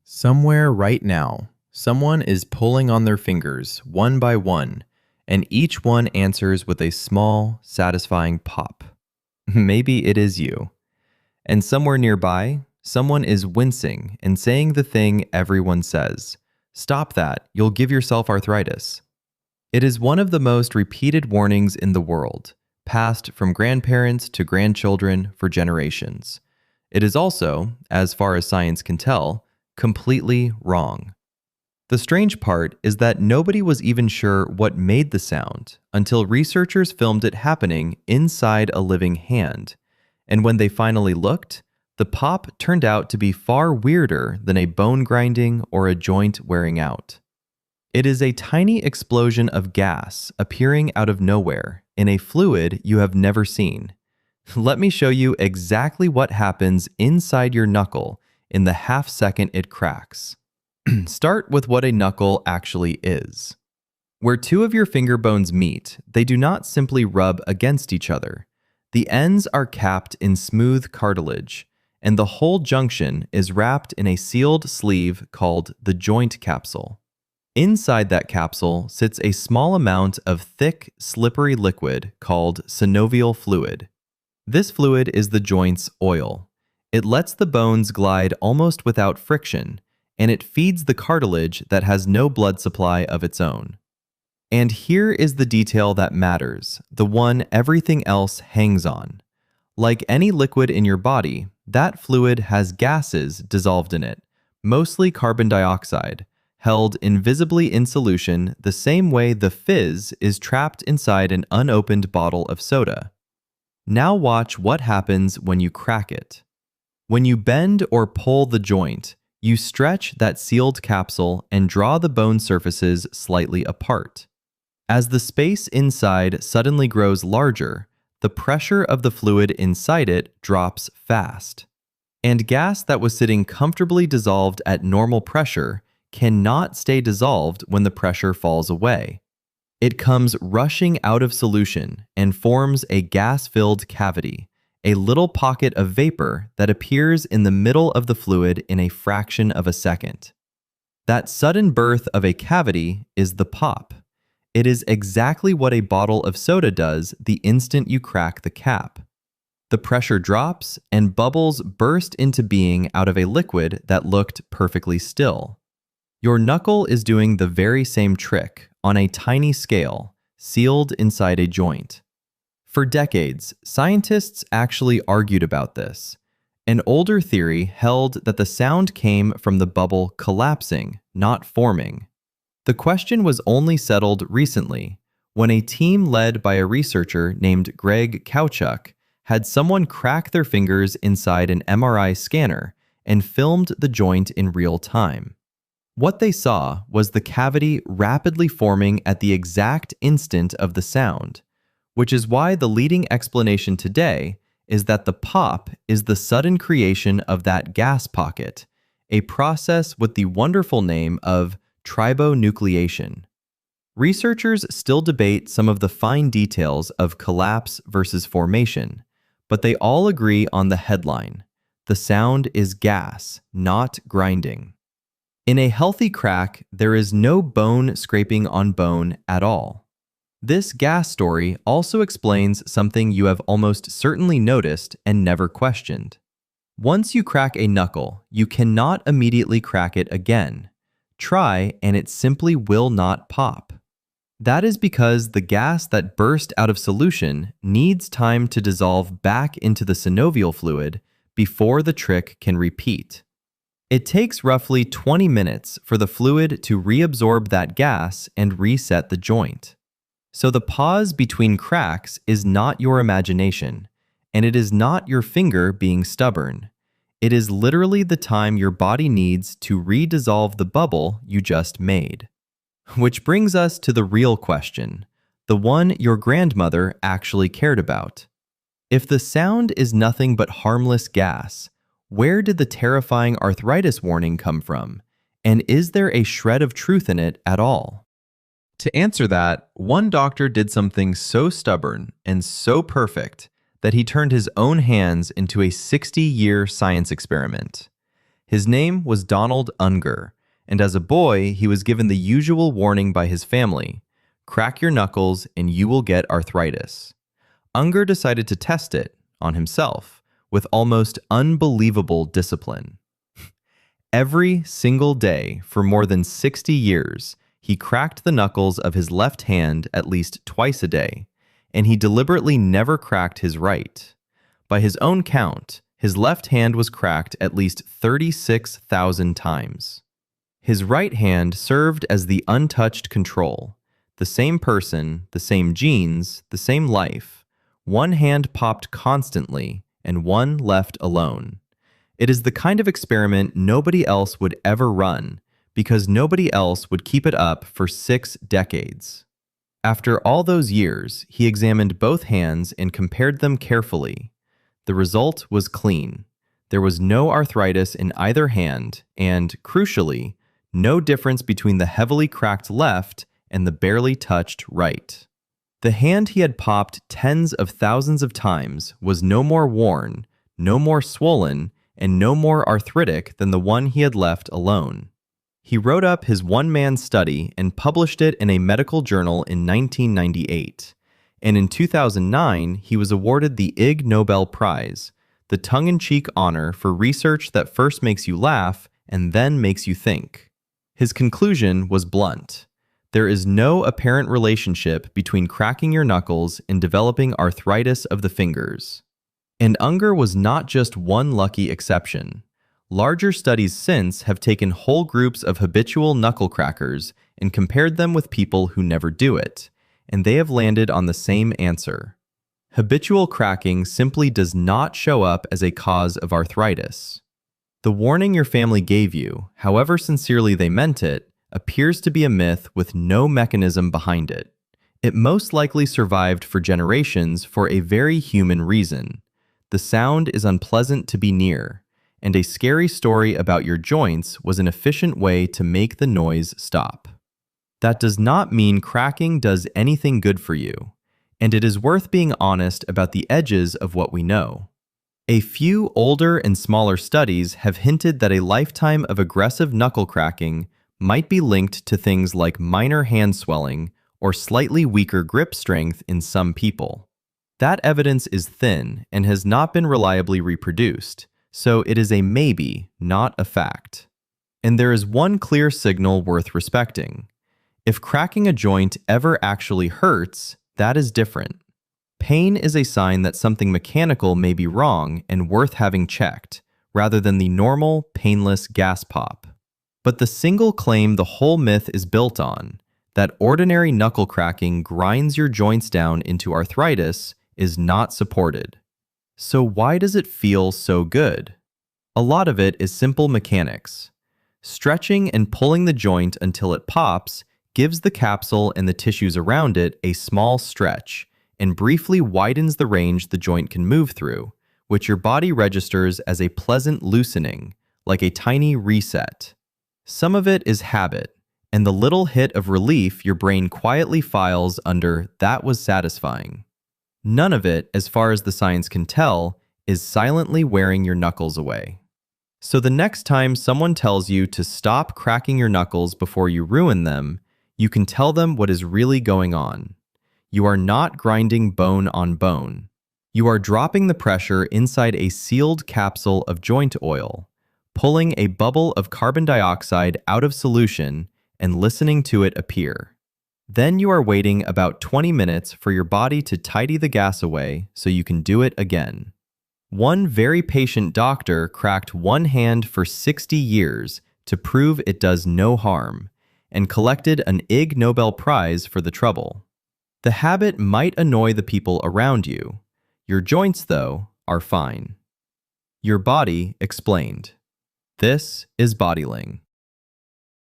Somewhere right now, someone is pulling on their fingers one by one, and each one answers with a small, satisfying pop. Maybe it is you. And somewhere nearby, someone is wincing and saying the thing everyone says. Stop that, you'll give yourself arthritis. It is one of the most repeated warnings in the world, passed from grandparents to grandchildren for generations. It is also, as far as science can tell, completely wrong. The strange part is that nobody was even sure what made the sound until researchers filmed it happening inside a living hand. And when they finally looked, the pop turned out to be far weirder than a bone grinding or a joint wearing out. It is a tiny explosion of gas appearing out of nowhere in a fluid you have never seen. Let me show you exactly what happens inside your knuckle in the half second it cracks. Start with what a knuckle actually is. Where two of your finger bones meet, they do not simply rub against each other. The ends are capped in smooth cartilage, and the whole junction is wrapped in a sealed sleeve called the joint capsule. Inside that capsule sits a small amount of thick, slippery liquid called synovial fluid. This fluid is the joint's oil. It lets the bones glide almost without friction, and it feeds the cartilage that has no blood supply of its own. And here is the detail that matters, the one everything else hangs on. Like any liquid in your body, that fluid has gases dissolved in it, mostly carbon dioxide, held invisibly in solution the same way the fizz is trapped inside an unopened bottle of soda. Now watch what happens when you crack it. When you bend or pull the joint, you stretch that sealed capsule and draw the bone surfaces slightly apart. As the space inside suddenly grows larger, the pressure of the fluid inside it drops fast. And gas that was sitting comfortably dissolved at normal pressure cannot stay dissolved when the pressure falls away. It comes rushing out of solution and forms a gas-filled cavity, a little pocket of vapor that appears in the middle of the fluid in a fraction of a second. That sudden birth of a cavity is the pop. It is exactly what a bottle of soda does the instant you crack the cap. The pressure drops and bubbles burst into being out of a liquid that looked perfectly still. Your knuckle is doing the very same trick on a tiny scale, sealed inside a joint. For decades, scientists actually argued about this. An older theory held that the sound came from the bubble collapsing, not forming. The question was only settled recently, when a team led by a researcher named Kawchuk had someone crack their fingers inside an MRI scanner and filmed the joint in real time. What they saw was the cavity rapidly forming at the exact instant of the sound, which is why the leading explanation today is that the pop is the sudden creation of that gas pocket, a process with the wonderful name of tribonucleation. Researchers still debate some of the fine details of collapse versus formation, but they all agree on the headline. The sound is gas, not grinding. In a healthy crack, there is no bone scraping on bone at all. This gas story also explains something you have almost certainly noticed and never questioned. Once you crack a knuckle, you cannot immediately crack it again. Try, and it simply will not pop. That is because the gas that burst out of solution needs time to dissolve back into the synovial fluid before the trick can repeat. It takes roughly 20 minutes for the fluid to reabsorb that gas and reset the joint. So the pause between cracks is not your imagination, and it is not your finger being stubborn. It is literally the time your body needs to redissolve the bubble you just made. Which brings us to the real question, the one your grandmother actually cared about. If the sound is nothing but harmless gas, where did the terrifying arthritis warning come from? And is there a shred of truth in it at all? To answer that, one doctor did something so stubborn and so perfect that he turned his own hands into a 60-year science experiment. His name was Donald Unger, and as a boy, he was given the usual warning by his family: crack your knuckles and you will get arthritis. Unger decided to test it on himself with almost unbelievable discipline. Every single day for more than 60 years, he cracked the knuckles of his left hand at least twice a day, and he deliberately never cracked his right. By his own count, his left hand was cracked at least 36,000 times. His right hand served as the untouched control. The same person, the same genes, the same life. One hand popped constantly, and one left alone. It is the kind of experiment nobody else would ever run, because nobody else would keep it up for 6 decades. After all those years, he examined both hands and compared them carefully. The result was clean. There was no arthritis in either hand, and, crucially, no difference between the heavily cracked left and the barely touched right. The hand he had popped tens of thousands of times was no more worn, no more swollen, and no more arthritic than the one he had left alone. He wrote up his one-man study and published it in a medical journal in 1998. And in 2009, he was awarded the Ig Nobel Prize, the tongue-in-cheek honor for research that first makes you laugh and then makes you think. His conclusion was blunt. There is no apparent relationship between cracking your knuckles and developing arthritis of the fingers. And Unger was not just one lucky exception. Larger studies since have taken whole groups of habitual knuckle crackers and compared them with people who never do it, and they have landed on the same answer. Habitual cracking simply does not show up as a cause of arthritis. The warning your family gave you, however sincerely they meant it, appears to be a myth with no mechanism behind it. It most likely survived for generations for a very human reason. The sound is unpleasant to be near, and a scary story about your joints was an efficient way to make the noise stop. That does not mean cracking does anything good for you, and it is worth being honest about the edges of what we know. A few older and smaller studies have hinted that a lifetime of aggressive knuckle cracking might be linked to things like minor hand swelling or slightly weaker grip strength in some people. That evidence is thin and has not been reliably reproduced, so it is a maybe, not a fact. And there is one clear signal worth respecting. If cracking a joint ever actually hurts, that is different. Pain is a sign that something mechanical may be wrong and worth having checked, rather than the normal, painless gas pop. But the single claim the whole myth is built on, that ordinary knuckle cracking grinds your joints down into arthritis, is not supported. So why does it feel so good? A lot of it is simple mechanics. Stretching and pulling the joint until it pops gives the capsule and the tissues around it a small stretch and briefly widens the range the joint can move through, which your body registers as a pleasant loosening, like a tiny reset. Some of it is habit, and the little hit of relief your brain quietly files under "that was satisfying." None of it, as far as the science can tell, is silently wearing your knuckles away. So the next time someone tells you to stop cracking your knuckles before you ruin them, you can tell them what is really going on. You are not grinding bone on bone. You are dropping the pressure inside a sealed capsule of joint oil, pulling a bubble of carbon dioxide out of solution and listening to it appear. Then you are waiting about 20 minutes for your body to tidy the gas away so you can do it again. One very patient doctor cracked one hand for 60 years to prove it does no harm, and collected an Ig Nobel Prize for the trouble. The habit might annoy the people around you. Your joints, though, are fine. Your body explained. This is Bodyling.